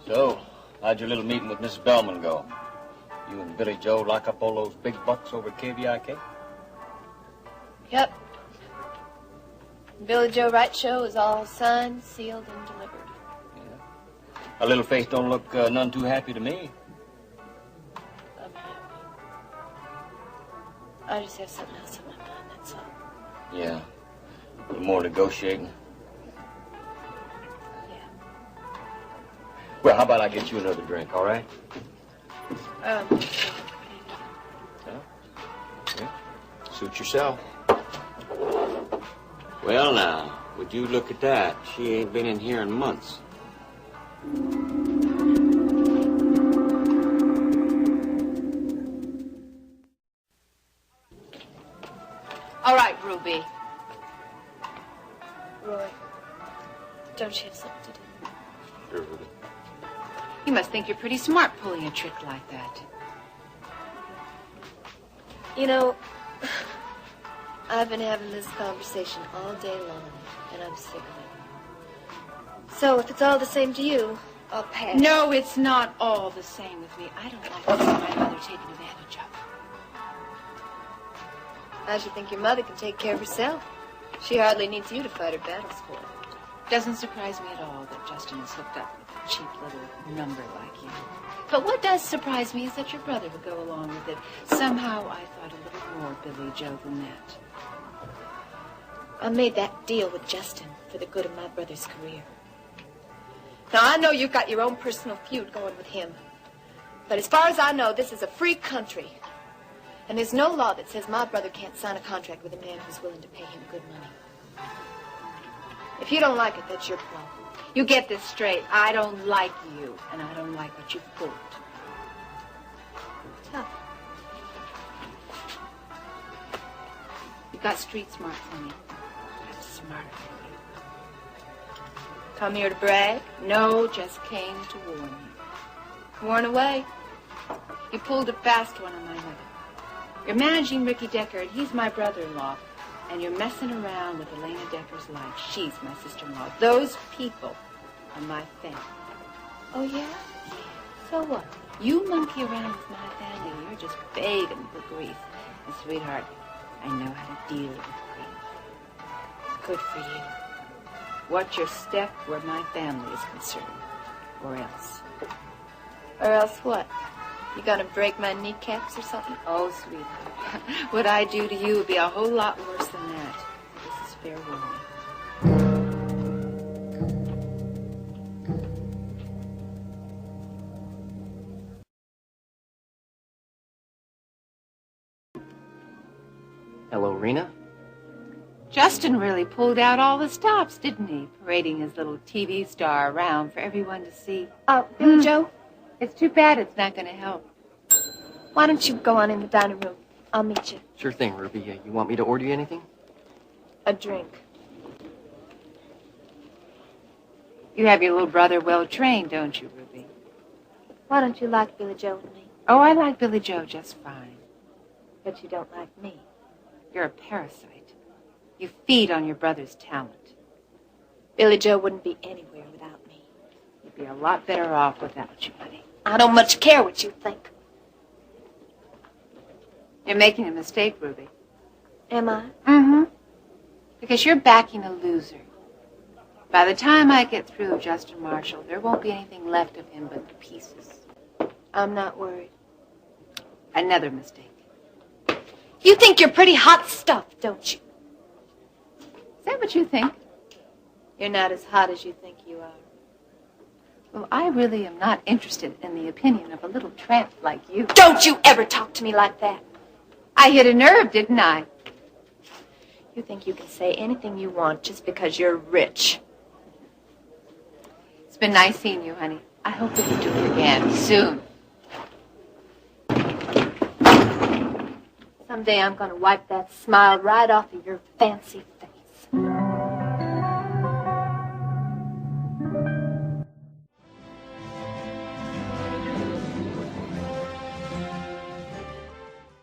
So, how'd your little meeting with Mrs. Bellman go? You and Billy Joe lock up all those big bucks over at KVIK? Yep. Billy Joe Wright show is all signed, sealed, and delivered. Yeah. A little face don't look none too happy to me. I'm happy. I just have something else on my mind, that's all. Yeah. A little more negotiating. Well, how about I get you another drink, all right? Yeah. Suit yourself. Well, now, would you look at that? She ain't been in here in months. All right, Ruby. Roy, don't you have something to do? Sure, Ruby. You must think you're pretty smart pulling a trick like that. You know, I've been having this conversation all day long, and I'm sick of it. So if it's all the same to you, I'll pass. No, it's not all the same with me. I don't like to see my mother taken advantage of. I should think your mother can take care of herself. She hardly needs you to fight her battles for her. Doesn't surprise me at all that Justin is hooked up with a cheap little number like you. But what does surprise me is that your brother would go along with it. Somehow I thought a little more Billy Joe than that. I made that deal with Justin for the good of my brother's career. Now, I know you've got your own personal feud going with him. But as far as I know, this is a free country. And there's no law that says my brother can't sign a contract with a man who's willing to pay him good money. If you don't like it, that's your problem. You get this straight. I don't like you, and I don't like what you've pulled. Tough. You got street smart for me. I'm smarter than you. Come here to brag? No, just came to warn you. Warn away. You pulled a fast one on my mother. You're managing Ricky Decker, and he's my brother-in-law. And you're messing around with Elena Decker's life. She's my sister-in-law. Those people are my family. Oh, yeah? So what? You monkey around with my family, you're just begging for grief. And, sweetheart, I know how to deal with grief. Good for you. Watch your step where my family is concerned. Or else. Or else what? You gonna break my kneecaps or something? Oh, sweetheart. What I do to you would be a whole lot worse than that. This is fair warning. Hello, Reena. Justin really pulled out all the stops, didn't he? Parading his little TV star around for everyone to see. Billy Joe? It's too bad it's not going to help. Why don't you go on in the dining room? I'll meet you. Sure thing, Ruby. You want me to order you anything? A drink. You have your little brother well trained, don't you, Ruby? Why don't you like Billy Joe and me? Oh, I like Billy Joe just fine. But you don't like me. You're a parasite. You feed on your brother's talent. Billy Joe wouldn't be anywhere without me. You'd be a lot better off without you, honey. I don't much care what you think. You're making a mistake, Ruby. Am I? Mm-hmm. Because you're backing a loser. By the time I get through Justin Marshall, there won't be anything left of him but the pieces. I'm not worried. Another mistake. You think you're pretty hot stuff, don't you? Is that what you think? You're not as hot as you think you are. Well, I really am not interested in the opinion of a little tramp like you. Don't you ever talk to me like that. I hit a nerve, didn't I? You think you can say anything you want just because you're rich. It's been nice seeing you, honey. I hope we can do it again soon. Someday I'm going to wipe that smile right off of your fancy